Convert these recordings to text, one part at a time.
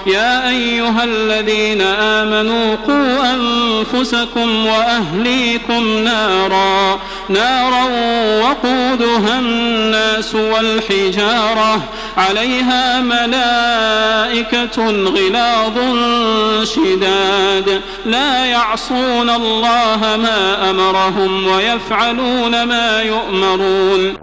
يا أيها الذين آمنوا قوا أنفسكم وأهليكم نارا وقودها الناس والحجارة عليها ملائكة غلاظ شداد لا يعصون الله ما أمرهم ويفعلون ما يؤمرون.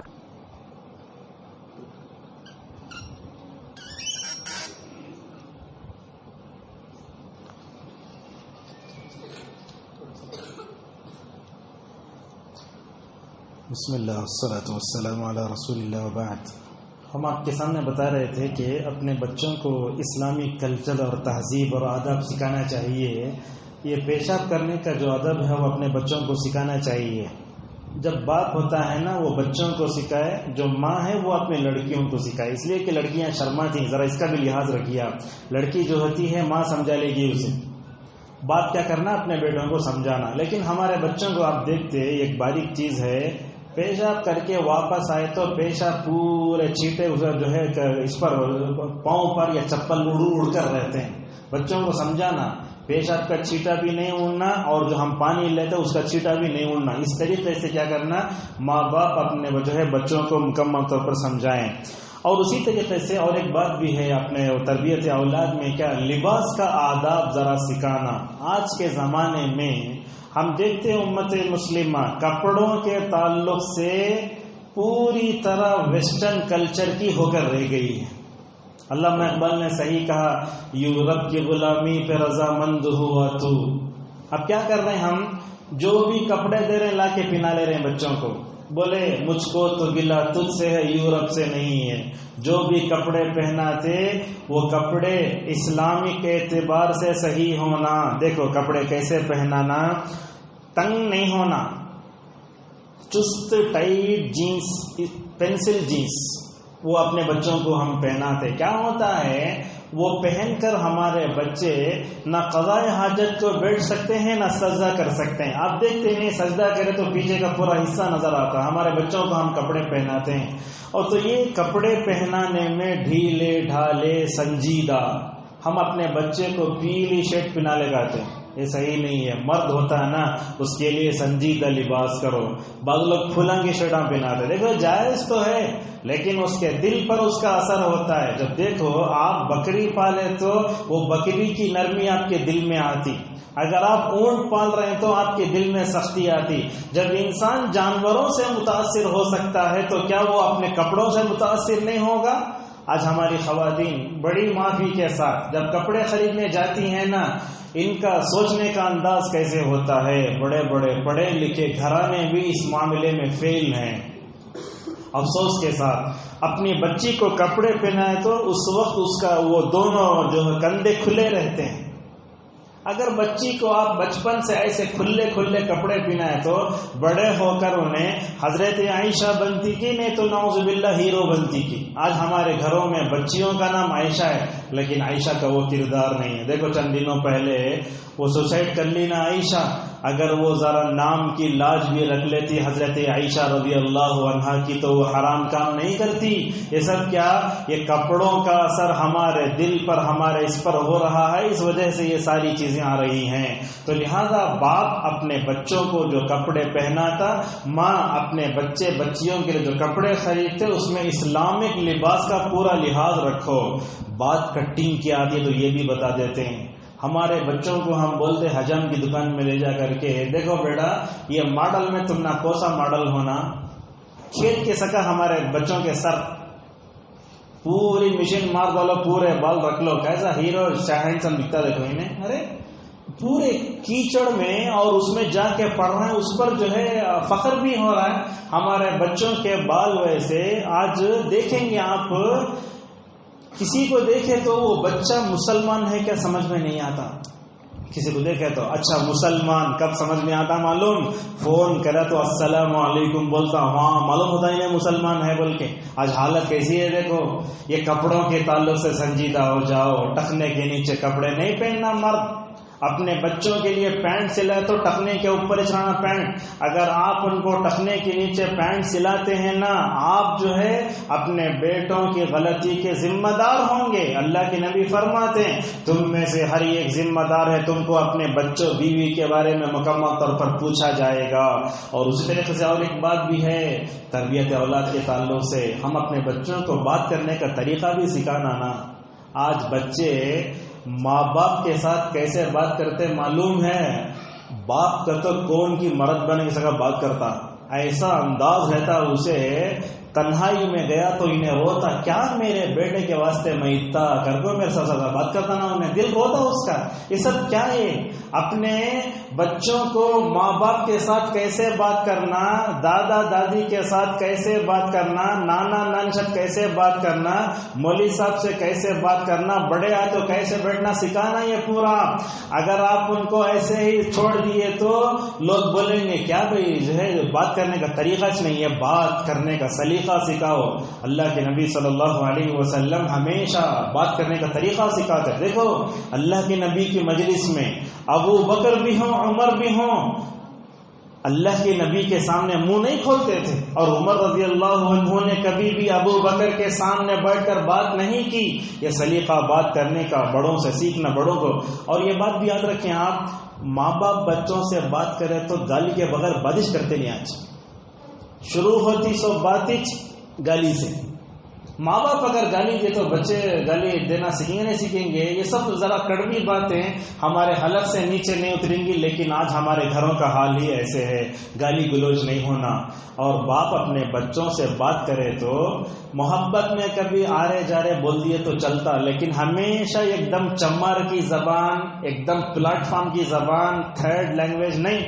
بسم اللہ والصلاة والسلام علی رسول اللہ وبعد. ہم آپ کے سامنے بتا رہے تھے کہ اپنے بچوں کو اسلامی کلچر اور تہذیب اور آداب سکھانا چاہیے. یہ پیشاب کرنے کا جو ادب ہے وہ اپنے بچوں کو سکھانا چاہیے. جب باپ ہوتا ہے نا وہ بچوں کو سکھائے، جو ماں ہے وہ اپنے لڑکیوں کو سکھائے، اس لیے کہ لڑکیاں شرماتی ہیں. ذرا اس کا بھی لحاظ رکھیے آپ. لڑکی جو ہوتی ہے ماں سمجھا لے گی اسے، باپ کیا کرنا اپنے بیٹوں کو سمجھانا. لیکن ہمارے بچوں کو آپ دیکھتے ایک باریک چیز ہے، پیشاب کر کے واپس آئے تو پیشاب پورے چھیٹے جو ہے اس پر پاؤں پر یا چپل اڑ کر رہتے ہیں. بچوں کو سمجھانا پیشاب کا چھیٹا بھی نہیں اڑنا اور جو ہم پانی لیتے اس کا چھیٹا بھی نہیں اڑنا. اس طریقے سے کیا کرنا، ماں باپ اپنے جو ہے بچوں کو مکمل طور پر سمجھائیں. اور اسی طریقے سے اور ایک بات بھی ہے اپنے تربیت اولاد میں، کیا لباس کا آداب ذرا سکھانا. آج کے زمانے میں ہم دیکھتے ہیں امت مسلمہ کپڑوں کے تعلق سے پوری طرح ویسٹرن کلچر کی ہو کر رہ گئی ہے. علامہ اقبال نے صحیح کہا، یورپ کی غلامی پہ رضامند ہوا تو. اب کیا کر رہے ہیں ہم، جو بھی کپڑے دے رہے ہیں لا کے پہنا لے رہے ہیں بچوں کو. بولے مجھ کو تو گلا تجھ سے ہے، یورپ سے نہیں ہے. جو بھی کپڑے پہناتے وہ کپڑے اسلامک اعتبار سے صحیح ہونا. دیکھو کپڑے کیسے پہنانا، تنگ نہیں ہونا، چست ٹائٹ جینس، پینسل جینس وہ اپنے بچوں کو ہم پہناتے. کیا ہوتا ہے وہ پہن کر ہمارے بچے نہ قضاء حاجت کو بیٹھ سکتے ہیں نہ سجدہ کر سکتے ہیں. آپ دیکھتے ہیں سجدہ کرے تو پیچھے کا پورا حصہ نظر آتا ہے. ہمارے بچوں کو ہم کپڑے پہناتے ہیں اور تو یہ کپڑے پہنانے میں ڈھیلے ڈھالے سنجیدہ ہم اپنے بچے کو پیلی شرٹ پہنا لگاتے ہیں. یہ صحیح نہیں ہے. مرد ہوتا ہے نا اس کے لیے سنجیدہ لباس کرو. بعض لوگ پھلنگی شرٹاں پہناتے، دیکھو جائز تو ہے لیکن اس کے دل پر اس کا اثر ہوتا ہے. جب دیکھو آپ بکری پالے تو وہ بکری کی نرمی آپ کے دل میں آتی. اگر آپ اونٹ پال رہے ہیں تو آپ کے دل میں سختی آتی. جب انسان جانوروں سے متاثر ہو سکتا ہے تو کیا وہ اپنے کپڑوں سے متاثر نہیں ہوگا؟ آج ہماری خواتین بڑی معافی کے ساتھ جب کپڑے خریدنے جاتی ہیں نا، ان کا سوچنے کا انداز کیسے ہوتا ہے. بڑے بڑے پڑھے لکھے گھرانے بھی اس معاملے میں فیل ہیں. افسوس کے ساتھ اپنی بچی کو کپڑے پہنائے تو اس وقت اس کا وہ دونوں جو کندھے کھلے رہتے ہیں. اگر بچی کو آپ بچپن سے ایسے کھلے کھلے کپڑے پہنائے تو بڑے ہو کر انہیں حضرت عائشہ بنتی کی، نہیں تو نعوذ باللہ ہیرو بنتی کی. آج ہمارے گھروں میں بچیوں کا نام عائشہ ہے لیکن عائشہ کا وہ کردار نہیں ہے. دیکھو چند دنوں پہلے وہ سوسائڈ کر لی نا عائشہ. اگر وہ ذرا نام کی لاج بھی رکھ لیتی حضرت عائشہ رضی اللہ عنہا کی تو وہ حرام کام نہیں کرتی. یہ سب کیا، یہ کپڑوں کا اثر ہمارے دل پر ہمارے اس پر ہو رہا ہے، اس وجہ سے یہ ساری چیزیں آ رہی ہیں. تو لہذا باپ اپنے بچوں کو جو کپڑے پہناتا، ماں اپنے بچے بچیوں کے لیے جو کپڑے خریدتے اس میں اسلامک لباس کا پورا لحاظ رکھو. بات کٹنگ کی آتی ہے تو یہ بھی بتا دیتے ہیں. ہمارے بچوں کو ہم بولتے حجام کی دکان میں لے جا کر کے، دیکھو بیٹا یہ ماڈل میں تم نہ کوسا ماڈل ہونا، کھیل کے سکا ہمارے بچوں کے سر پوری مشین مار ڈالو، پورے بال رکھ لو، کیسا ہیرو ہینڈسم دکھتا دیکھو انہیں. ارے پورے کیچڑ میں اور اس میں جا کے پڑھ رہے ہیں، اس پر جو ہے فخر بھی ہو رہا ہے. ہمارے بچوں کے بال ویسے آج دیکھیں گے آپ، کسی کو دیکھے تو وہ بچہ مسلمان ہے کیا سمجھ میں نہیں آتا. کسی کو دیکھے تو اچھا مسلمان کب سمجھ میں آتا معلوم، فون کرا تو السلام علیکم بولتا، وہاں معلوم ہوتا ہی نہیں مسلمان ہے بول کے. آج حالت کیسی ہے دیکھو. یہ کپڑوں کے تعلق سے سنجیدہ ہو جاؤ. ٹخنے کے نیچے کپڑے نہیں پہننا مرد. اپنے بچوں کے لیے پینٹ سلائے تو ٹخنے کے اوپر چڑھانا پینٹ. اگر آپ ان کو ٹخنے کے نیچے پینٹ سلاتے ہیں نا، آپ جو ہے اپنے بیٹوں کی غلطی کے ذمہ دار ہوں گے. اللہ کے نبی فرماتے ہیں تم میں سے ہر ایک ذمہ دار ہے، تم کو اپنے بچوں بیوی کے بارے میں مکمل طور پر پوچھا جائے گا. اور اسی طریقے سے اور ایک بات بھی ہے تربیت اولاد کے تعلق سے، ہم اپنے بچوں کو بات کرنے کا طریقہ بھی سکھانا نا. آج بچے ماں باپ کے ساتھ کیسے بات کرتے معلوم ہے؟ باپ کا تو کون کی مرد بنے کی سکا بات کرتا، ایسا انداز رہتا اسے. تنہائی میں گیا تو انہیں روتا، کیا میرے بیٹے کے واسطے میں اتنا کر کو میرے ساتھ بات کرتا نا، انہیں دل روتا اس کا. یہ سب کیا ہے؟ اپنے بچوں کو ماں باپ کے ساتھ کیسے بات کرنا، دادا دادی کے ساتھ کیسے بات کرنا، نانا نانی سے کیسے بات کرنا، مولوی صاحب سے کیسے بات کرنا، بڑے آئے تو کیسے بیٹھنا سکھانا. یہ پورا اگر آپ ان کو ایسے ہی چھوڑ دیے تو لوگ بولیں گے کیا بھائی جو ہے بات کرنے کا طریقہ نہیں ہے، بات کرنے کا سلیقہ سکھاؤ. اللہ کے نبی صلی اللہ علیہ وسلم ہمیشہ بات کرنے کا طریقہ سکھاتے. دیکھو اللہ کے نبی کی مجلس میں ابو بکر بھی ہوں، عمر بھی ہوں، اللہ کے نبی کے سامنے منہ نہیں کھولتے تھے. اور عمر رضی اللہ عنہ نے کبھی بھی ابو بکر کے سامنے بیٹھ کر بات نہیں کی. یہ سلیقہ بات کرنے کا بڑوں سے سیکھنا، بڑوں کو. اور یہ بات بھی یاد رکھیں آپ، ماں باپ بچوں سے بات کرے تو گالی کے بغیر بادش کرتے نہیں. آج شروع ہوتی سو باتچ گالی سے. ماں باپ اگر گالی دے تو بچے گالی دینا سیکھیں نہیں سیکھیں گے. یہ سب ذرا کڑوی باتیں ہمارے حلق سے نیچے نہیں اتریں گی، لیکن آج ہمارے گھروں کا حال ہی ایسے ہے، گالی گلوچ نہیں ہونا. اور باپ اپنے بچوں سے بات کرے تو محبت میں کبھی آرے جارے بول دیے تو چلتا، لیکن ہمیشہ ایک دم چمار کی زبان، ایک دم پلیٹ فارم کی زبان، تھرڈ لینگویج نہیں.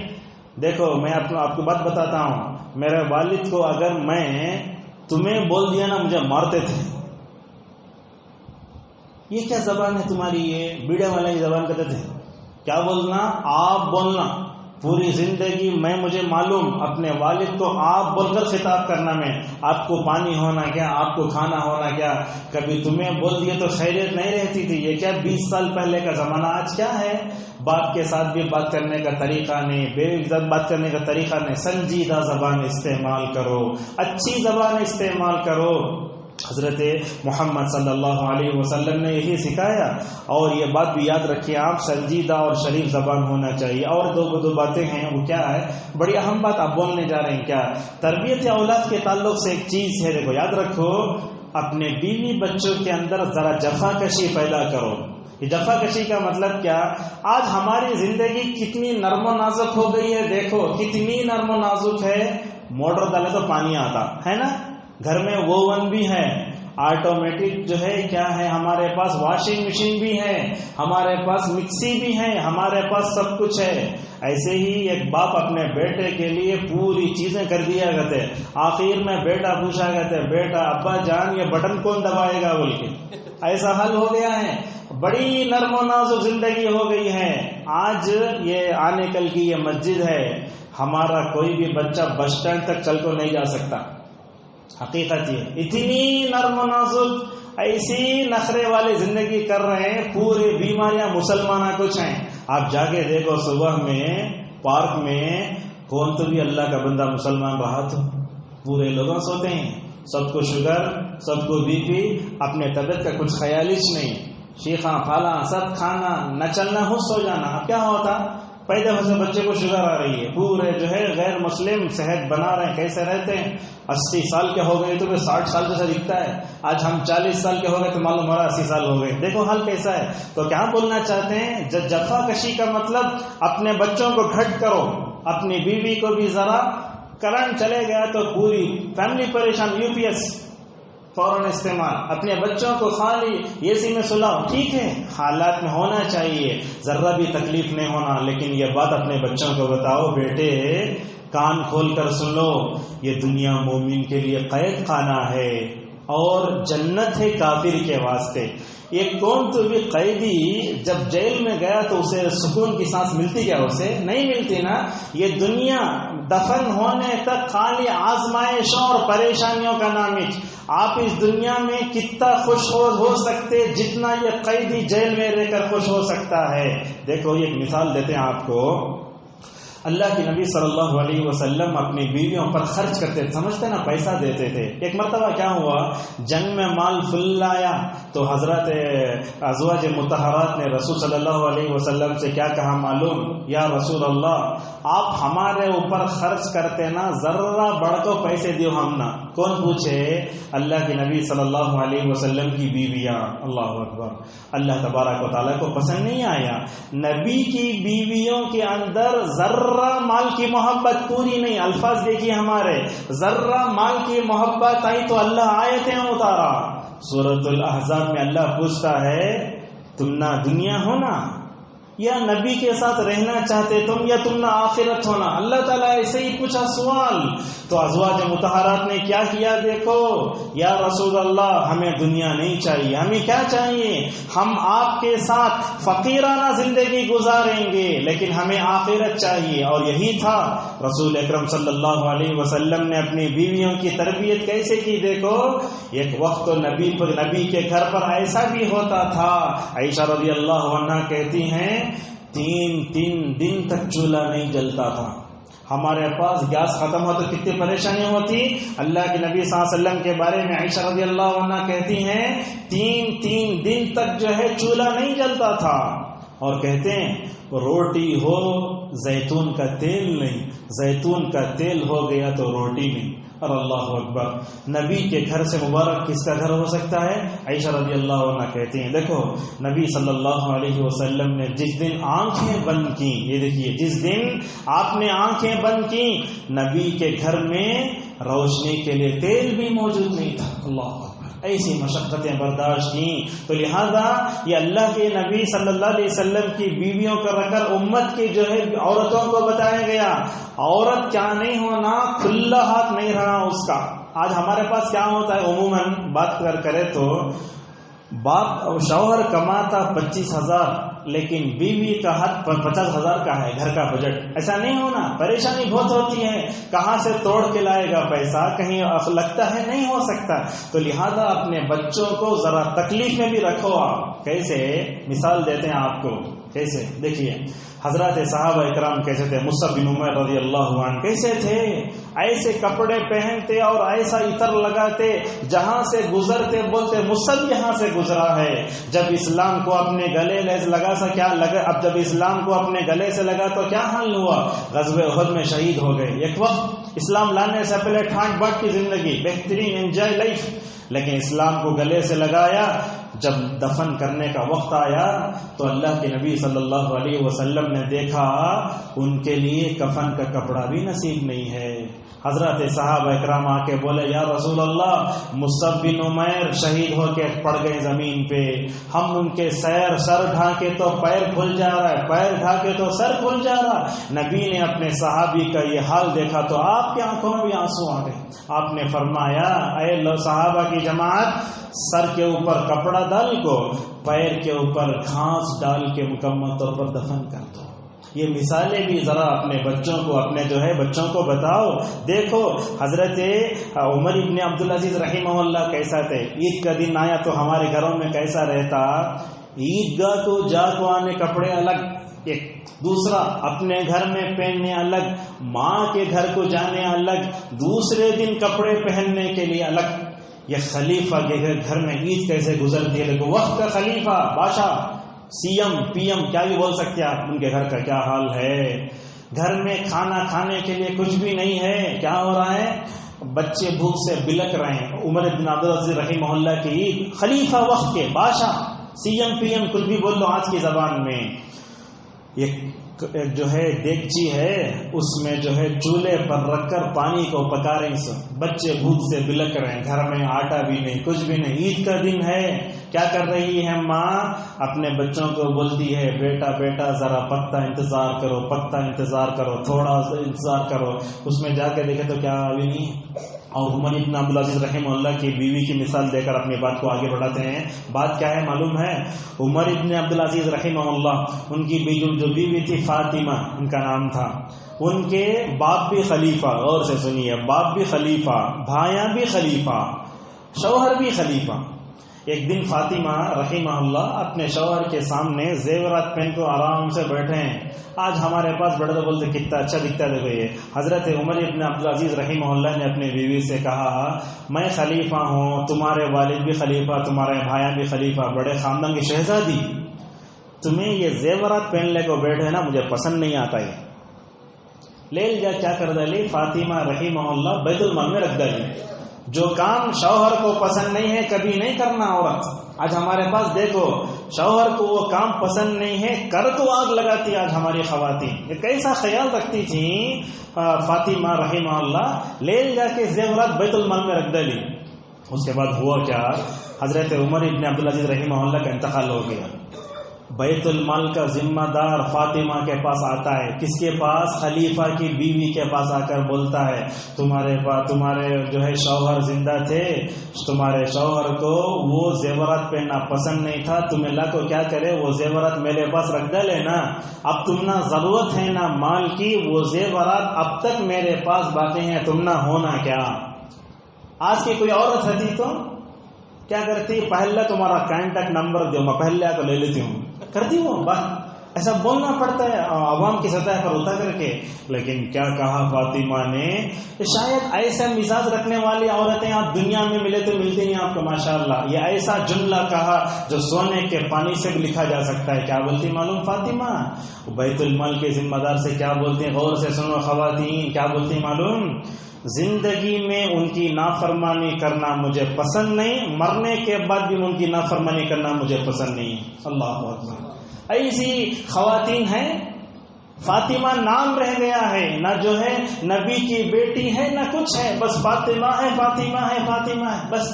دیکھو میں آپ کو بات بتاتا ہوں، میرے والد کو اگر میں تمہیں بول دیا نا مجھے مارتے تھے. یہ کیا زبان ہے تمہاری؟ یہ بیڑے والے کی زبان کہتے تھے. کیا بولنا؟ آپ بولنا. پوری زندگی میں مجھے معلوم اپنے والد کو آپ بول کر خطاب کرنا. میں آپ کو پانی ہونا کیا، آپ کو کھانا ہونا کیا. کبھی تمہیں بول دیے تو خیریت نہیں رہتی تھی. یہ کیا 20 سال پہلے کا زمانہ. آج کیا ہے؟ باپ کے ساتھ بھی بات کرنے کا طریقہ نہیں، بیوی کے ساتھ بات کرنے کا طریقہ نہیں. سنجیدہ زبان استعمال کرو، اچھی زبان استعمال کرو. حضرت محمد صلی اللہ علیہ وسلم نے یہی سکھایا. اور یہ بات بھی یاد رکھیے آپ، سنجیدہ اور شریف زبان ہونا چاہیے. اور دو باتیں ہیں، وہ کیا ہے؟ بڑی اہم بات آپ بولنے جا رہے ہیں. کیا؟ تربیت اولاد کے تعلق سے ایک چیز ہے، دیکھو یاد رکھو، اپنے بیوی بچوں کے اندر ذرا جفا کشی پیدا کرو. یہ جفا کشی کا مطلب کیا؟ آج ہماری زندگی کتنی نرم و نازک ہو گئی ہے. دیکھو کتنی نرم و نازک ہے. موٹر ڈالے تو پانی آتا ہے نا، گھر میں اوون بھی ہے، آٹومیٹک جو ہے کیا ہے، ہمارے پاس واشنگ مشین بھی ہے، ہمارے پاس مکسی بھی ہے، ہمارے پاس سب کچھ ہے. ایسے ہی ایک باپ اپنے بیٹے کے لیے پوری چیزیں کر دیا کرتے. آخر میں بیٹا پوچھا کرتے، بیٹا ابا جان یہ بٹن کون دبائے گا بول کے. ایسا حل ہو گیا ہے. بڑی نرم و نازک زندگی ہو گئی ہے. آج یہ آنے کل کی یہ مسجد ہے، ہمارا کوئی بھی بچہ بس اسٹینڈ تک چل کو نہیں جا سکتا. حقیقت یہ اتنی نرم و نازک، ایسی نخرے والی زندگی کر رہے ہیں. پوری بیماریاں مسلمانوں کچھ ہیں. آپ جا کے دیکھو صبح میں پارک میں کون تو بھی اللہ کا بندہ مسلمان رہا تو پورے لوگوں سوتے ہیں. سب کو شوگر، سب کو بی پی، اپنے طبیعت کا کچھ خیال ہی نہیں. شیخاں پھالاں سب کھانا، نہ چلنا ہو سو جانا. اب کیا ہوتا؟ پیدا ہونے سے بچے کو شوگر آ رہی ہے. پورے جو ہے غیر مسلم صحت بنا رہے ہیں. کیسے رہتے ہیں؟ 80 سال کے ہو گئے تو 60 سال جیسا دکھتا ہے. آج ہم 40 سال کے ہو گئے تو معلوم ہو رہا 80 سال ہو گئے. دیکھو حال کیسا ہے. تو کیا بولنا چاہتے ہیں؟ جفا کشی کا مطلب اپنے بچوں کو گھٹ کرو. اپنی بیوی کو بھی ذرا کرنٹ چلے گیا تو پوری فیملی پریشان. UPS فوراً استعمال. اپنے بچوں کو خالی AC میں سلاؤ. ٹھیک ہے حالات میں ہونا چاہیے، ذرا بھی تکلیف نہیں ہونا، لیکن یہ بات اپنے بچوں کو بتاؤ، بیٹے کان کھول کر سن لو، یہ دنیا مومن کے لیے قید خانہ ہے اور جنت ہے کافر کے واسطے. یہ کون تو بھی قیدی جب جیل میں گیا تو اسے سکون کی سانس ملتی کیا؟ اسے نہیں ملتی نا. یہ دنیا دفن ہونے تک خالی آزمائشوں اور پریشانیوں کا نام ہے. آپ اس دنیا میں کتنا خوش ہو سکتے جتنا یہ قیدی جیل میں رہ کر خوش ہو سکتا ہے. دیکھو ایک مثال دیتے ہیں آپ کو. اللہ کے نبی صلی اللہ علیہ وسلم اپنی بیویوں پر خرچ کرتے تھے, سمجھتے نا, پیسہ دیتے تھے. ایک مرتبہ کیا ہوا, جنگ میں مال فل آیا تو حضرت ازواج مطہرات نے رسول صلی اللہ علیہ وسلم سے کیا کہا معلوم؟ یا رسول اللہ, آپ ہمارے اوپر خرچ کرتے نا, ذرہ بڑھ کو پیسے دیو ہم نا. کون پوچھے؟ اللہ کے نبی صلی اللہ علیہ وسلم کی بیویاں. اللہ اکبر. اللہ تبارک و تعالیٰ کو پسند نہیں آیا. نبی کی بیویوں کے اندر ذرہ مال کی محبت پوری نہیں. الفاظ دیکھیے ہمارے, ذرہ مال کی محبت آئی تو اللہ آیتیں اتارا. سورۃ الاحزاب میں اللہ پوچھتا ہے تم نہ دنیا ہو نا, یا نبی کے ساتھ رہنا چاہتے تم, یا تم نہ آخرت ہونا؟ اللہ تعالیٰ ایسے ہی پوچھا سوال. تو ازواج مطہرات نے کیا کیا؟ دیکھو یا رسول اللہ, ہمیں دنیا نہیں چاہیے, ہمیں کیا چاہیے؟ ہم آپ کے ساتھ فقیرانہ زندگی گزاریں گے لیکن ہمیں آخرت چاہیے. اور یہی تھا رسول اکرم صلی اللہ علیہ وسلم نے اپنی بیویوں کی تربیت کیسے کی. دیکھو ایک وقت تو نبی کے گھر پر ایسا بھی ہوتا تھا, عائشہ رضی اللہ عنہا کہتی ہیں 3 دن تک چولہا نہیں جلتا تھا. ہمارے پاس گیس ختم ہو تو کتنی پریشانی ہوتی. اللہ کے نبی صلی اللہ علیہ وسلم کے بارے میں عائشہ رضی اللہ عنہا کہتی ہیں 3 دن تک جو ہے چولہا نہیں جلتا تھا. اور کہتے ہیں روٹی ہو زیتون کا تیل نہیں, زیتون کا تیل ہو گیا تو روٹی نہیں. اور اللہ اکبر, نبی کے گھر سے مبارک کس کا گھر ہو سکتا ہے؟ عائشہ رضی اللہ عنہ کہتی ہیں دیکھو نبی صلی اللہ علیہ وسلم نے جس دن آنکھیں بند کی, یہ دیکھیے جس دن آپ نے آنکھیں بند کی, نبی کے گھر میں روشنی کے لیے تیل بھی موجود نہیں تھا. اللہ اکبر, ایسی مشقتیں برداشت کی. تو لہذا یہ اللہ کے نبی صلی اللہ علیہ وسلم کی بیویوں کو رکھ کر امت کی جو ہے عورتوں کو بتایا گیا عورت کیا نہیں ہونا, کھلا ہاتھ نہیں رہنا اس کا. آج ہمارے پاس کیا ہوتا ہے, عموماً بات کرے تو باپ شوہر کماتا 25,000 لیکن بیوی کا حق 50,000 کا ہے, گھر کا بجٹ. ایسا نہیں ہونا, پریشانی بہت ہوتی ہے, کہاں سے توڑ کے لائے گا پیسہ, کہیں لگتا ہے نہیں ہو سکتا. تو لہذا اپنے بچوں کو ذرا تکلیف میں بھی رکھو. آپ کیسے مثال دیتے ہیں آپ کو, کیسے دیکھیے حضرات صحابہ اکرام کیسے تھے. مصعب بن عمیر رضی اللہ عنہ کیسے تھے, ایسے کپڑے پہنتے اور ایسا عطر لگاتے, جہاں سے گزرتے بولتے مصعب یہاں سے گزرا ہے. جب اسلام کو اپنے گلے لگا سا کیا لگا, اب جب اسلام کو اپنے گلے سے لگا تو کیا حال ہوا, غزوہ احد میں شہید ہو گئے. ایک وقت اسلام لانے سے پہلے ٹھاٹ باٹ کی زندگی, بہترین انجوائے لائف, لیکن اسلام کو گلے سے لگایا. جب دفن کرنے کا وقت آیا تو اللہ کے نبی صلی اللہ علیہ وسلم نے دیکھا ان کے لیے کفن کا کپڑا بھی نصیب نہیں ہے. حضرت صحابہ اکرام آ کے بولے یا رسول اللہ, مصعب بن عمیر شہید ہو کے پڑ گئے زمین پہ, ہم ان کے سر ڈھانکے تو پیر کھل جا رہا ہے, پیر ڈھانکے تو سر کھل جا رہا. نبی نے اپنے صحابی کا یہ حال دیکھا تو آپ کی آنکھوں میں بھی آنسو آ گئے. آپ نے فرمایا اے صحابہ کی جماعت, سر کے اوپر کپڑا ڈال کو, پیر کے اوپر گھاس ڈال کے مکمل طور پر دفن کر دو. یہ مثالیں بھی ذرا اپنے بچوں کو, اپنے جو ہے بچوں کو بتاؤ. دیکھو حضرت عمر ابن عبدالعزیز رحمہ اللہ کیسا تھے. عید کا دن آیا تو ہمارے گھروں میں کیسا رہتا, عیدگاہ کو جا کو آنے کپڑے الگ, ایک دوسرا اپنے گھر میں پہننے الگ, ماں کے گھر کو جانے الگ, دوسرے دن کپڑے پہننے کے لیے الگ. یہ خلیفہ کے گھر میں عید کیسے گزرتی ہے. لیکن وقت کا خلیفہ, بادشاہ, سی ایم کیا بھی بول سکتے آپ, ان کے گھر کا کیا حال ہے. گھر میں کھانا کھانے کے لیے کچھ بھی نہیں ہے. کیا ہو رہا ہے, بچے بھوک سے بلک رہے ہیں. عمر بن عبدالعزیز رحمہ اللہ کی عید, خلیفہ وقت کے, بادشاہ, سی ایم کچھ بھی بول لو آج کی زبان میں. یہ جو ہے دیگچی ہے اس میں جو ہے چولہے پر رکھ کر پانی کو پکا رہی سو، بچے بھوک سے بلک رہے ہیں، گھر میں آٹا بھی نہیں، کچھ بھی نہیں، عید کا دن ہے، کیا کر رہی ہے ماں؟ اپنے بچوں کو بولتی ہے بیٹا بیٹا ذرا پکتا انتظار کرو، پکتا انتظار کرو، تھوڑا سا انتظار کرو۔ اس میں جا کے دیکھے تو کیا ابھی نہیں۔ اور عمر ابن عبدالعزیز رحمہ اللہ کی بیوی کی مثال دے کر اپنی بات کو آگے بڑھاتے ہیں۔ بات کیا ہے معلوم ہے؟ عمر ابن عبدالعزیز رحمہ اللہ، ان کی جو بیوی تھی فاطمہ ان کا نام تھا، ان کے باپ بھی خلیفہ، غور سے سنیے، باپ بھی خلیفہ، بھائیاں بھی خلیفہ، شوہر بھی خلیفہ۔ ایک دن فاطمہ رحمہ اللہ اپنے شوہر کے سامنے زیورات پہن کو آرام سے بیٹھے ہیں، آج ہمارے پاس بڑے تو بولتے کتنا اچھا دکھتا ہے۔ دیکھو یہ حضرت عمر ابن عبدالعزیز رحمہ اللہ نے اپنی بیوی سے کہا میں خلیفہ ہوں، تمہارے والد بھی خلیفہ، تمہارے بھائیاں بھی خلیفہ، بڑے خاندان کی شہزادی، تمہیں یہ زیورات پہننے کو بیٹھے نا مجھے پسند نہیں آتا۔ یہ لے جا کیا کر ڈالی فاطمہ رحمہ اللہ بیت المال میں رکھ ڈالی۔ جو کام شوہر کو پسند نہیں ہے کبھی نہیں کرنا عورت۔ آج ہمارے پاس دیکھو شوہر کو وہ کام پسند نہیں ہے کر تو آگ لگاتی آج ہماری خواتین۔ یہ کیسا خیال رکھتی تھیں فاطمہ رحمہ اللہ، لے جا کے زیورات بیت المال میں رکھ ڈالی۔ اس کے بعد ہوا کیا؟ حضرت عمر ابن عبدالعزیز رحمہ اللہ کا انتقال ہو گیا۔ بیت المال کا ذمہ دار فاطمہ کے پاس آتا ہے، کس کے پاس؟ خلیفہ کی بیوی کے پاس آ کر بولتا ہے تمہارے جو ہے شوہر زندہ تھے، تمہارے شوہر کو وہ زیورات پہننا پسند نہیں تھا، تمہیں لا کو کیا کرے وہ زیورات میرے پاس رکھ ڈالے نا، اب تم نہ ضرورت ہے نا مال کی، وہ زیورات اب تک میرے پاس باقی ہیں، تم نہ ہونا کیا۔ آج کی کوئی عورت رہتی تو کیا کرتی؟ پہلے تمہارا کانٹیکٹ نمبر دو، میں پہلے آ کو لے لیتی ہوں، کرتی ہوں بات، ایسا بولنا پڑتا ہے عوام کی سطح پر ہوتا کر کے۔ لیکن کیا کہا فاطمہ نے؟ شاید ایسے مزاج رکھنے والی عورتیں آپ دنیا میں ملے تو ملتی نہیں آپ کو ماشاءاللہ۔ یہ ایسا جملہ کہا جو سونے کے پانی سے بھی لکھا جا سکتا ہے۔ کیا بولتی معلوم فاطمہ؟ بیت المال کے ذمہ دار سے کیا بولتی ہیں؟ غور سے سنو خواتین، کیا بولتی معلوم؟ زندگی میں ان کی نافرمانی کرنا مجھے پسند نہیں، مرنے کے بعد بھی ان کی نافرمانی کرنا مجھے پسند نہیں۔ اللہ اکبر، ایسی خواتین ہیں۔ فاطمہ نام رہ گیا ہے، نہ جو ہے نبی کی بیٹی ہے نہ کچھ ہے، بس فاطمہ ہے فاطمہ ہے فاطمہ ہے بس۔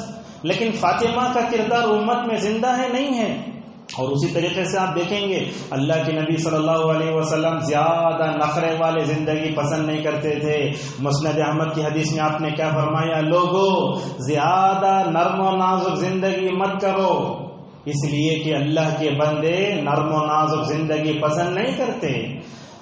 لیکن فاطمہ کا کردار امت میں زندہ ہے نہیں ہے۔ اور اسی طریقے سے آپ دیکھیں گے اللہ کے نبی صلی اللہ علیہ وسلم زیادہ نخرے والے زندگی پسند نہیں کرتے تھے۔ مسند احمد کی حدیث میں آپ نے کیا فرمایا؟ لوگو زیادہ نرم و نازک زندگی مت کرو، اس لیے کہ اللہ کے بندے نرم و نازک زندگی پسند نہیں کرتے۔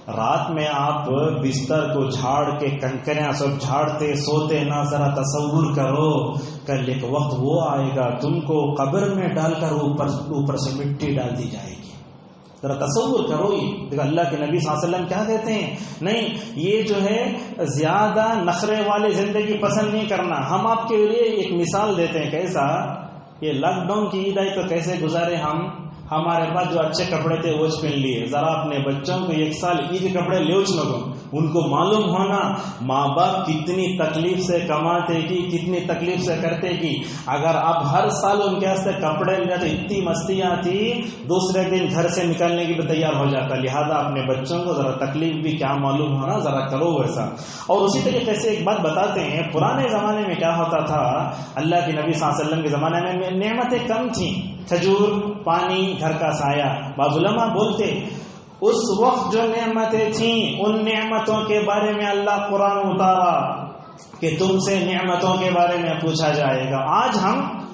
رات میں آپ بستر کو جھاڑ کے کنکریاں سب جھاڑتے سوتے نا، ذرا تصور کرو کل ایک وقت وہ آئے گا تم کو قبر میں ڈال کر اوپر سے مٹی ڈال دی جائے گی۔ ذرا تصور کرو۔ یہ اللہ کے نبی صلی اللہ علیہ وسلم کیا کہتے ہیں؟ نہیں، یہ جو ہے زیادہ نخرے والے زندگی پسند نہیں کرنا۔ ہم آپ کے لیے ایک مثال دیتے ہیں، کیسا؟ یہ لاک ڈاؤن کی عید آئی تو کیسے گزارے ہم؟ ہمارے پاس جو اچھے کپڑے تھے وہ پہن لیے۔ ذرا اپنے بچوں کو ایک سال عید کے کپڑے لوچ نہ دو، ان کو معلوم ہونا ماں باپ کتنی تکلیف سے کماتے کی، کتنی تکلیف سے کرتے کی۔ اگر آپ ہر سال ان کے واسطے کپڑے لے تو اتنی مستیاں تھی، دوسرے دن گھر سے نکلنے کی بھی تیار ہو جاتا۔ لہذا اپنے بچوں کو ذرا تکلیف بھی کیا معلوم ہونا، ذرا کرو ویسا۔ اور اسی طریقے سے ایک بات بتاتے ہیں، پرانے زمانے میں کیا ہوتا تھا؟ اللہ کے نبی صلی اللہ علیہ وسلم کے زمانے میں نعمتیں کم تھیں، کھجور، پانی، گھر کا سایہ۔ بعض علماء بولتے اس وقت جو نعمتیں تھیں ان نعمتوں کے بارے میں اللہ قرآن اتارا کہ تم سے نعمتوں کے بارے میں پوچھا جائے گا۔ آج ہم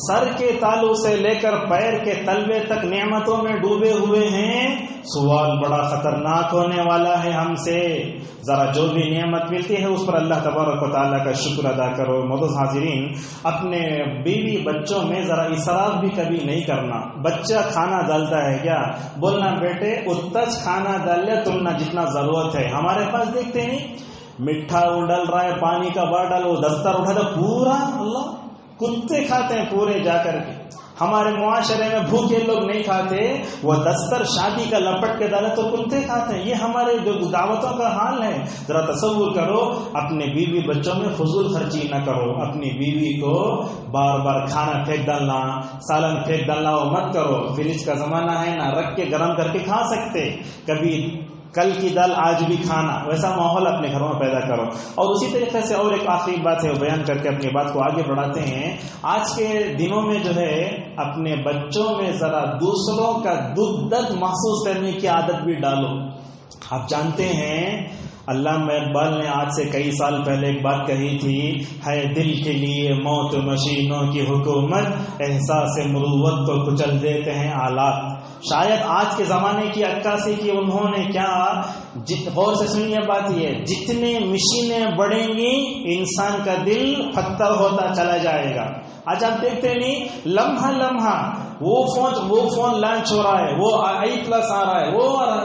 سر کے تالو سے لے کر پیر کے تلوے تک نعمتوں میں ڈوبے ہوئے ہیں۔ سوال بڑا خطرناک ہونے والا ہے ہم سے۔ ذرا جو بھی نعمت ملتی ہے اس پر اللہ تبارک و تعالیٰ کا شکر ادا کرو۔ معزز حاضرین، اپنے بیوی بچوں میں ذرا اسراف بھی کبھی نہیں کرنا۔ بچہ کھانا ڈالتا ہے کیا بولنا بیٹے اتج کھانا ڈال لے تم نہ جتنا ضرورت ہے۔ ہمارے پاس دیکھتے نہیں میٹھا وہ ڈل رہا ہے، پانی کا باٹل وہ دستر اٹھا تو پورا اللہ کتے کھاتے ہیں پورے جا کر کے۔ ہمارے معاشرے میں بھوکے لوگ نہیں کھاتے، وہ دستر شادی کا لپٹ کے ڈالے تو کتے کھاتے ہیں۔ یہ ہمارے جو دعوتوں کا حال ہے۔ ذرا تصور کرو، اپنے بیوی بچوں میں فضول خرچی نہ کرو۔ اپنی بیوی کو بار بار کھانا پھینک ڈالنا، سالن پھینک ڈالنا وہ مت کرو۔ فریج کا زمانہ ہے، نہ رکھ کے گرم کر کے کھا سکتے۔ کبھی کل کی دال آج بھی کھانا، ویسا ماحول اپنے گھروں میں پیدا کرو. اور اسی طریقے سے اور ایک آخری بات ہے وہ بیان کر کے اپنی بات کو آگے بڑھاتے ہیں. آج کے دنوں میں جو ہے اپنے بچوں میں ذرا دوسروں کا دکھ درد محسوس کرنے کی عادت بھی ڈالو. آپ جانتے ہیں علامہ اقبال نے آج سے کئی سال پہلے ایک بات کہی تھی، ہے دل کے لیے موت مشینوں کی حکومت، احساس مروت کو کچل دیتے ہیں آلات. شاید آج کے زمانے کی عکاسی کی انہوں نے کیا، غور سے سنیے بات یہ، جتنے مشینیں بڑھیں گی انسان کا دل پتھر ہوتا چلا جائے گا. آج آپ دیکھتے نہیں، لمحہ لمحہ وہ فون لانچ ہو رہا ہے، وہ i+ آ رہا ہے،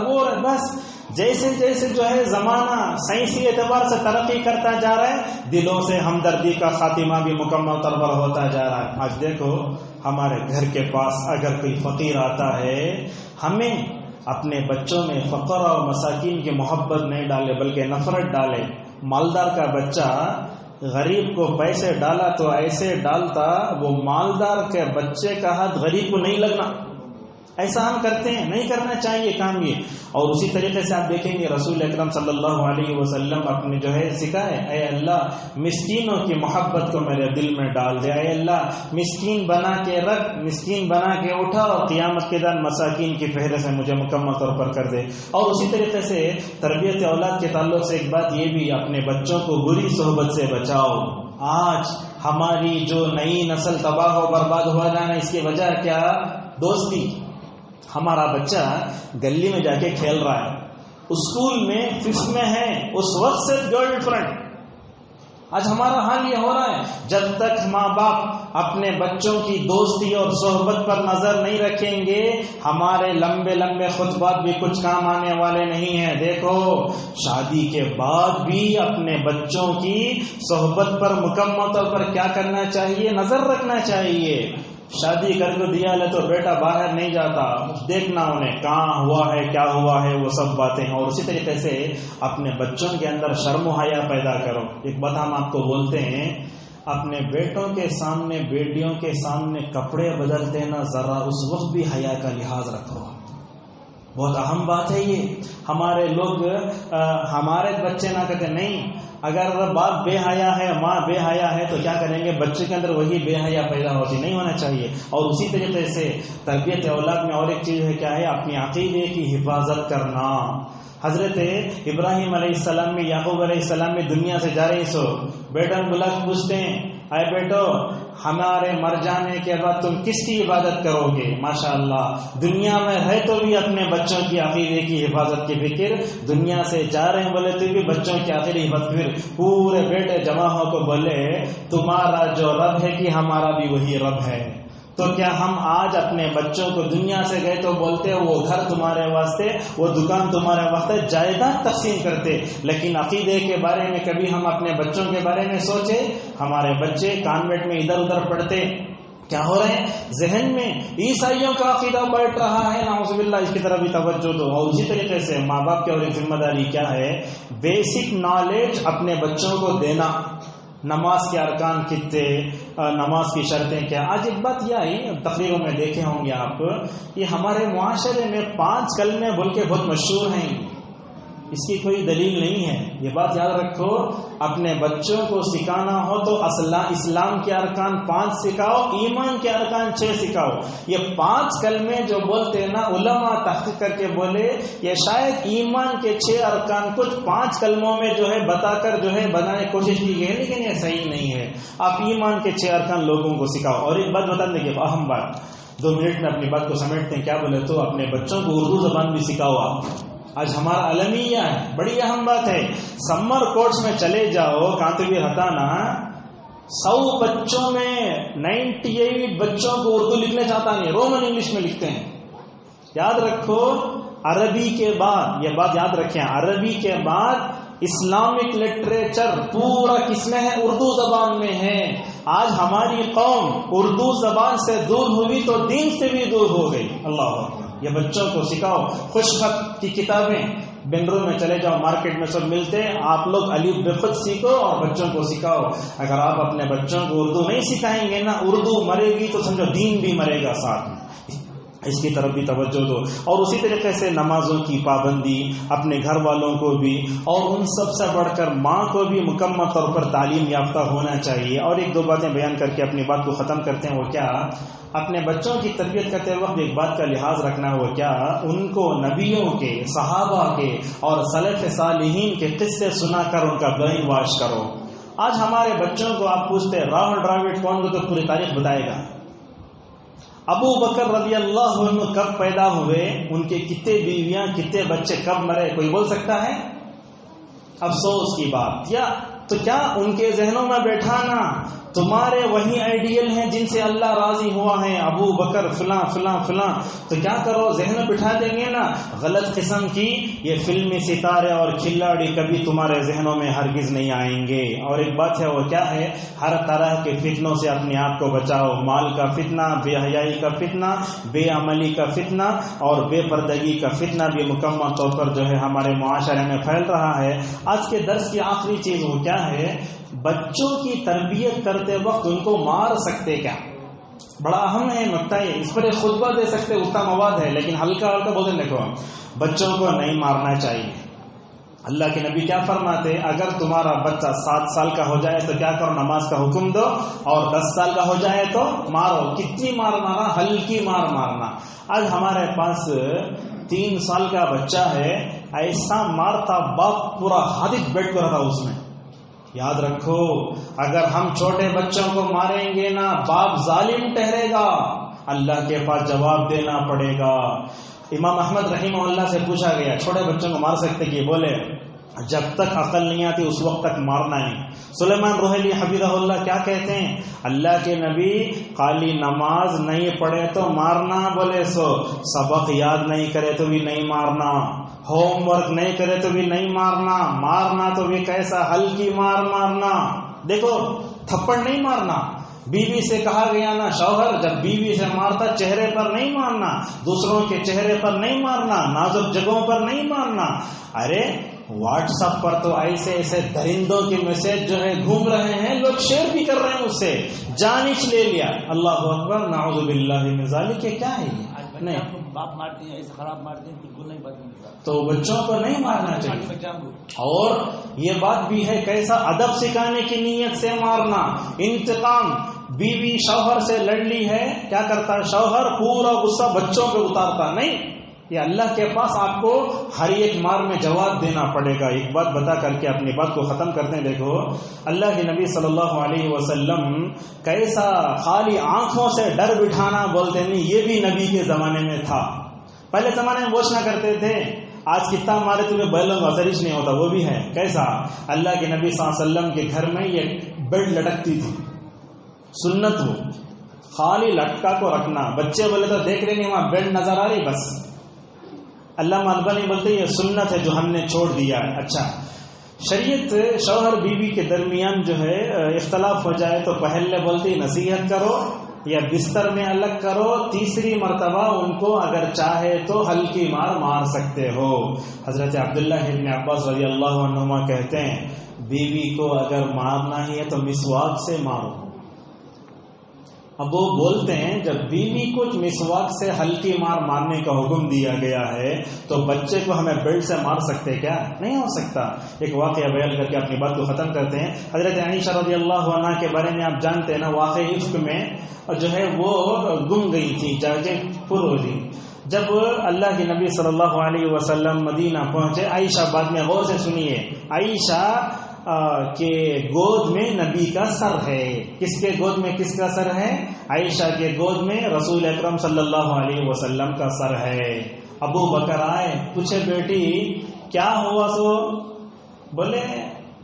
وہ بس جیسے جیسے جو ہے زمانہ سائنسی اعتبار سے ترقی کرتا جا رہا ہے، دلوں سے ہمدردی کا خاتمہ بھی مکمل طور پر ہوتا جا رہا ہے. آج دیکھو ہمارے گھر کے پاس اگر کوئی فقیر آتا ہے، ہمیں اپنے بچوں میں فقر اور مساکین کی محبت نہیں ڈالے بلکہ نفرت ڈالے. مالدار کا بچہ غریب کو پیسے ڈالا تو ایسے ڈالتا وہ مالدار کے بچے کا ہاتھ غریب کو نہیں لگنا. ایسا ہم کرتے ہیں، نہیں کرنا چاہیے کام یہ. اور اسی طریقے سے آپ دیکھیں گے رسول اکرم صلی اللہ علیہ وسلم اپنے جو ہے سکھائے، اے اللہ مسکینوں کی محبت کو میرے دل میں ڈال دے، اے اللہ مسکین بنا کے رکھ، مسکین بنا کے اٹھا، اور قیامت کے دن مساکین کی فہرست سے مجھے مکمل طور پر کر دے. اور اسی طریقے سے تربیت اولاد کے تعلق سے ایک بات یہ بھی، اپنے بچوں کو بری صحبت سے بچاؤ. آج ہماری جو نئی نسل تباہ و برباد ہوا جانا، اس کی وجہ کیا؟ دوستی. ہمارا بچہ گلی میں جا کے کھیل رہا ہے، اسکول میں 5th میں ہے، اس وقت سے گرل فرینڈ. آج ہمارا حال یہ ہو رہا ہے. جب تک ماں باپ اپنے بچوں کی دوستی اور صحبت پر نظر نہیں رکھیں گے، ہمارے لمبے لمبے خطبات بھی کچھ کام آنے والے نہیں ہیں. دیکھو شادی کے بعد بھی اپنے بچوں کی صحبت پر مکمل طور پر کیا کرنا چاہیے؟ نظر رکھنا چاہیے. شادی کر کے دیا لے تو بیٹا باہر نہیں جاتا، دیکھنا انہیں کہاں ہوا ہے، کیا ہوا ہے، وہ سب باتیں. اور اسی طریقے سے اپنے بچوں کے اندر شرم و حیا پیدا کرو. ایک بات ہم آپ کو بولتے ہیں، اپنے بیٹوں کے سامنے بیٹیوں کے سامنے کپڑے بدلتے نا، ذرا اس وقت بھی حیا کا لحاظ رکھو. بہت اہم بات ہے یہ. ہمارے لوگ ہمارے بچے نہ کہتے نہیں، اگر باپ بے حیا ہے، ماں بے حیا ہے تو کیا کریں گے؟ بچے کے اندر وہی بے حیا پیدا ہوتی نہیں ہونا چاہیے. اور اسی طریقے سے تربیت اولاد میں اور ایک چیز ہے، کیا ہے؟ اپنی عقیدے کی حفاظت کرنا. حضرت ابراہیم علیہ السلام میں، یعقوب علیہ السلام میں دنیا سے جا رہی سو بیٹا بلا کے پوچھتے ہیں، اے بیٹو ہمارے مر جانے کے بعد تم کس کی عبادت کرو گے؟ ماشاءاللہ دنیا میں ہے تو بھی اپنے بچوں کی عقیدے کی حفاظت کی فکر، دنیا سے جا رہے ہیں بولے تو بھی بچوں کی عقیدے کی حفاظت. پھر پورے بیٹے جمع ہو کو بولے تمہارا جو رب ہے کہ ہمارا بھی وہی رب ہے. تو کیا ہم آج اپنے بچوں کو دنیا سے گئے تو بولتے وہ گھر تمہارے واسطے، وہ دکان تمہارے واسطے، جائیداد تقسیم کرتے، لیکن عقیدے کے بارے میں کبھی ہم اپنے بچوں کے بارے میں سوچے؟ ہمارے بچے کانوینٹ میں ادھر ادھر پڑھتے، کیا ہو رہے ہیں؟ ذہن میں عیسائیوں کا عقیدہ بیٹھ رہا ہے، نعوذ باللہ. اس کی طرف بھی توجہ دو. اور اسی طریقے سے ماں باپ کی اور ایک ذمہ داری کیا ہے؟ بیسک نالج اپنے بچوں کو دینا. نماز کے ارکان کتنے، نماز کی شرطیں کیا. آج ایک بات یہ آئی، تقریروں میں دیکھے ہوں گے آپ، یہ ہمارے معاشرے میں 5 کلمے بول کے بہت مشہور ہیں. اس کی کوئی دلیل نہیں ہے. یہ بات یاد رکھو، اپنے بچوں کو سکھانا ہو تو اسلام کے ارکان 5 سکھاؤ، ایمان کے ارکان 6 سکھاؤ. یہ 5 کلمے جو بولتے ہیں نا، علماء تحقیق کر کے بولے یہ شاید ایمان کے 6 ارکان کچھ 5 کلموں میں جو ہے بتا کر جو ہے بنانے کی کوشش کی گئی ہے، لیکن یہ صحیح نہیں ہے. آپ ایمان کے 6 ارکان لوگوں کو سکھاؤ. اور ایک بات بتا دیں کہ اہم بات، 2 منٹ میں اپنی بات کو سمیٹتے ہیں. کیا بولے تو اپنے بچوں کو اردو زبان بھی سکھاؤ. آپ آج ہمارا المیہ ہے، بڑی اہم بات ہے. سمر کورس میں چلے جاؤ، کانتوی ہتانا 100 بچوں میں 98 بچوں کو اردو لکھنے چاہتا نہیں، رومن انگلش میں لکھتے ہیں. یاد رکھو عربی کے بعد، یہ بات یاد رکھیں، عربی کے بعد اسلامک لٹریچر پورا کس میں ہے؟ اردو زبان میں ہے. آج ہماری قوم اردو زبان سے دور ہوئی تو دین سے بھی دور ہو گئی. اللہ اکبر. یہ بچوں کو سکھاؤ. خوش خط کی کتابیں بنگلور میں چلے جاؤ، مارکیٹ میں سب ملتے ہیں. آپ لوگ الف بے خود سیکھو اور بچوں کو سکھاؤ. اگر آپ اپنے بچوں کو اردو نہیں سکھائیں گے نا، اردو مرے گی تو سمجھو دین بھی مرے گا ساتھ میں. اس کی طرف بھی توجہ دو. اور اسی طریقے سے نمازوں کی پابندی اپنے گھر والوں کو بھی، اور ان سب سے بڑھ کر ماں کو بھی مکمل طور پر تعلیم یافتہ ہونا چاہیے. اور ایک دو باتیں بیان کر کے اپنی بات کو ختم کرتے ہیں. وہ کیا؟ اپنے بچوں کی تربیت کرتے وقت ایک بات کا لحاظ رکھنا. وہ کیا؟ ان کو نبیوں کے، صحابہ کے اور سلف صالحین کے قصے سنا کر ان کا برین واش کرو. آج ہمارے بچوں کو آپ پوچھتے راہل ڈراوڈ کون کو، تو پوری تاریخ بتائے گا. ابو بکر رضی اللہ عنہ کب پیدا ہوئے، ان کے کتنے بیویاں، کتنے بچے کب مرے، کوئی بول سکتا ہے؟ افسوس کی بات. یا تو کیا ان کے ذہنوں میں بیٹھانا تمہارے وہی آئیڈیل ہیں جن سے اللہ راضی ہوا ہے، ابو بکر فلاں فلاں فلاں، تو کیا کرو ذہن میں بٹھا دیں گے نا غلط قسم کی یہ فلمی ستارے اور کھلاڑی کبھی تمہارے ذہنوں میں ہرگز نہیں آئیں گے. اور ایک بات ہے، وہ کیا ہے؟ ہر طرح کے فتنوں سے اپنے آپ کو بچاؤ. مال کا فتنہ، بے حیائی کا فتنہ، بے عملی کا فتنہ اور بے پردگی کا فتنہ بھی مکمل طور پر جو ہے ہمارے معاشرے میں پھیل رہا ہے. آج کے درس کی آخری چیز وہ کیا ہے؟ بچوں کی تربیت کرتے وقت ان کو مار سکتے کیا؟ بڑا اہم ہے نقطہ یہ. اس پر ایک خطبہ دے سکتے، اتنا مواد ہے، لیکن ہلکا ہلکا بولتے دیکھو بچوں کو نہیں مارنا چاہیے. اللہ کے نبی کیا فرماتے؟ اگر تمہارا بچہ 7 سال کا ہو جائے تو کیا کرو؟ نماز کا حکم دو، اور 10 سال کا ہو جائے تو مارو. کتنی مار مارنا؟ ہلکی مار مارنا. آج ہمارے پاس 3 سال کا بچہ ہے، ایسا مارتا باپ پورا حادث بیٹھ کر رہا اس میں. یاد رکھو اگر ہم چھوٹے بچوں کو ماریں گے نا باپ ظالم ٹھہرے گا، اللہ کے پاس جواب دینا پڑے گا. امام احمد رحمہ اللہ سے پوچھا گیا چھوٹے بچوں کو مار سکتے کہ؟ بولے جب تک عقل نہیں آتی اس وقت تک مارنا ہے. سلیمان روحیلی حفظہ اللہ کیا کہتے ہیں؟ اللہ کے نبی خالی نماز نہیں پڑھے تو مارنا، بولے سو سبق یاد نہیں کرے تو بھی نہیں مارنا، ہوم ورک نہیں کرے تو بھی نہیں مارنا. مارنا تو بھی کیسا؟ ہلکی مار مارنا. دیکھو تھپڑ نہیں مارنا. بیوی سے کہا گیا نا شوہر جب بیوی سے مارتا چہرے پر نہیں مارنا، دوسروں کے چہرے پر نہیں مارنا، نازک جگہوں پر نہیں مارنا. ارے واٹس ایپ پر تو ایسے ایسے درندوں کے میسج جو ہے گھوم رہے ہیں، لوگ شیئر بھی کر رہے ہیں، اس سے جانچ لے لیا. اللہ اکبر، نعوذ باللہ من ذالک. کیا ہے یہ؟ نہیں باپ مارتے ہیں، ایسے خراب مارتے ہیں، بالکل نہیں بات. تو بچوں کو نہیں مارنا چاہیے. اور یہ بات بھی ہے کیسا ادب سکھانے کی نیت سے مارنا. انتقام، بیوی شوہر سے لڑ لی ہے، کیا کرتا ہے شوہر؟ پورا غصہ بچوں پہ اتارتا. نہیں، یہ اللہ کے پاس آپ کو ہر ایک مار میں جواب دینا پڑے گا. ایک بات بتا کر کے اپنی بات کو ختم کرتے ہیں. دیکھو اللہ کے نبی صلی اللہ علیہ وسلم کیسا خالی آنکھوں سے ڈر بٹھانا بولتے نہیں، یہ بھی نبی کے زمانے میں تھا. پہلے زمانے میں بوچھنا کرتے تھے، آج کتنا مارے تمہیں بیلوں کا اثر نہیں ہوتا، وہ بھی ہے. کیسا؟ اللہ کے نبی صلی اللہ علیہ وسلم کے گھر میں یہ بیڈ لٹکتی تھی، سنت ہو خالی لٹکا کو رکھنا. بچے بولے تو دیکھ رہے نہیں، وہاں بیڈ نظر آ رہی بس. اللہ البانی بولتے یہ سنت ہے جو ہم نے چھوڑ دیا ہے. اچھا، شریعت شوہر بیوی کے درمیان جو ہے اختلاف ہو جائے تو پہلے بولتی نصیحت کرو یا بستر میں الگ کرو، تیسری مرتبہ ان کو اگر چاہے تو ہلکی مار سکتے ہو. حضرت عبداللہ ابن عباس رضی اللہ عنہما کہتے ہیں بیوی کو اگر مارنا ہی ہے تو مسواک سے مارو. اب وہ بولتے ہیں جب بیوی کو مسواک سے ہلکی مارنے کا حکم دیا گیا ہے تو بچے کو ہمیں بیلٹ سے مار سکتے کیا؟ نہیں ہو سکتا. ایک واقعہ بیان کر کے اپنی بات کو ختم کرتے ہیں. حضرت عائشہ رضی اللہ عنہا کے بارے میں آپ جانتے ہیں نا، واقعی عفق میں جو ہے وہ گم گئی تھی، جاگے پر ہو تھی. جب اللہ کے نبی صلی اللہ علیہ وسلم مدینہ پہنچے، عائشہ بعد میں غور سے سنیے، عائشہ کے گود میں نبی کا سر ہے. کس کے گود میں کس کا سر ہے؟ عائشہ کے گود میں رسول اکرم صلی اللہ علیہ وسلم کا سر ہے. ابو بکر آئے، پوچھے بیٹی کیا ہوا؟ سو بولے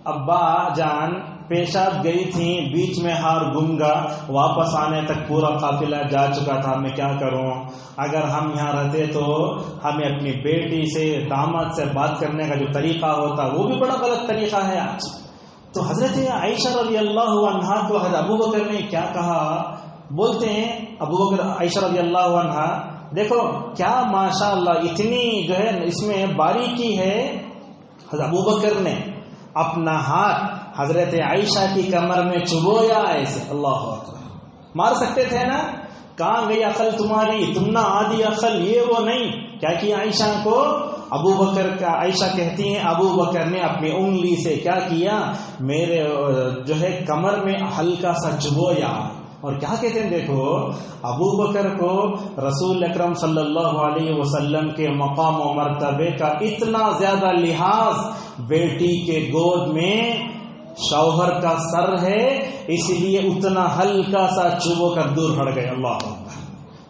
ابا جان پیشاب گئی تھی، بیچ میں ہار گم گا، واپس آنے تک پورا قافلہ جا چکا تھا، میں کیا کروں؟ اگر ہم یہاں رہتے تو ہمیں اپنی بیٹی سے، داماد سے بات کرنے کا جو طریقہ ہوتا وہ بھی بڑا غلط طریقہ ہے آج. تو حضرت عائشہ رضی اللہ عنہا کو حضرت ابو بکر نے کیا کہا؟ بولتے ہیں ابو بکر عائشہ رضی اللہ عنہا، دیکھو کیا ماشاءاللہ اتنی جو ہے اس میں باریکی ہے. حضرت ابو بکر نے اپنا ہاتھ حضرت عائشہ کی کمر میں چبویا ایسے. اللہ اکبر. مار سکتے تھے نا، کہاں گئی عقل تمہاری؟ تم نہ آدھی عقل، یہ وہ نہیں. کیا کیا عائشہ کو؟ ابو بکر کا، عائشہ کہتی ہیں ابو بکر نے اپنی انگلی سے کیا کیا، میرے جو ہے کمر میں ہلکا سا چبویا. اور کیا کہتے ہیں دیکھو، ابو بکر کو رسول اکرم صلی اللہ علیہ وسلم کے مقام و مرتبے کا اتنا زیادہ لحاظ، بیٹی کے گود میں شوہر کا سر ہے، اس لیے اتنا ہلکا سا چبو کر دور ہٹ گئے. اللہ اکبر.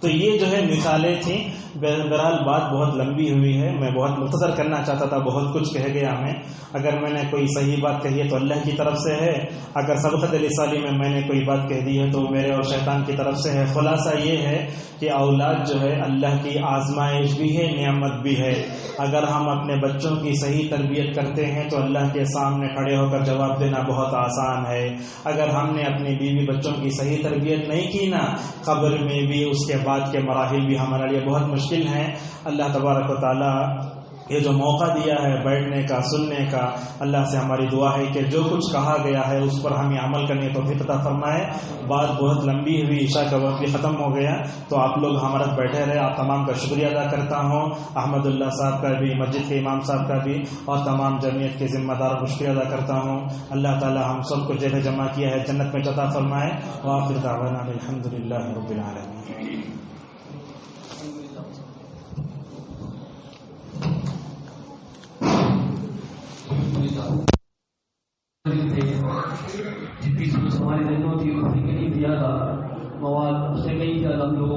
تو یہ جو ہے مثالیں تھیں. بہرحال بات بہت لمبی ہوئی ہے، میں بہت مختصر کرنا چاہتا تھا، بہت کچھ کہہ گیا میں. اگر میں نے کوئی صحیح بات کہی ہے تو اللہ کی طرف سے ہے، اگر سبقت لسانی میں نے کوئی بات کہہ دی ہے تو میرے اور شیطان کی طرف سے ہے. خلاصہ یہ ہے کہ اولاد جو ہے اللہ کی آزمائش بھی ہے، نعمت بھی ہے. اگر ہم اپنے بچوں کی صحیح تربیت کرتے ہیں تو اللہ کے سامنے کھڑے ہو کر جواب دینا بہت آسان ہے. اگر ہم نے اپنی بیوی بچوں کی صحیح تربیت نہیں کی نا، قبر میں بھی اس کے بعد کے مراحل بھی ہمارے لیے بہت مشکل ہیں. اللہ تبارک و تعالی یہ جو موقع دیا ہے بیٹھنے کا، سننے کا، اللہ سے ہماری دعا ہے کہ جو کچھ کہا گیا ہے اس پر ہمیں عمل کرنے کی توفیق عطا فرمائے. بات بہت لمبی ہوئی، عشاء کا وقت بھی ختم ہو گیا، تو آپ لوگ ہمارے بیٹھے رہے. آپ تمام کا شکریہ ادا کرتا ہوں، احمد اللہ صاحب کا بھی، مسجد کے امام صاحب کا بھی، اور تمام جمعیت کے ذمہ داروں کو شکریہ ادا کرتا ہوں. اللہ تعالی ہم سب کو جیسے جمع کیا ہے جنت میں عطا فرمائے. وآخر دعوانا الحمدللہ رب العالمین. جتنی ہماری ذہنوں کی زیادہ مواد اس سے کئی زیادہ ہم لوگوں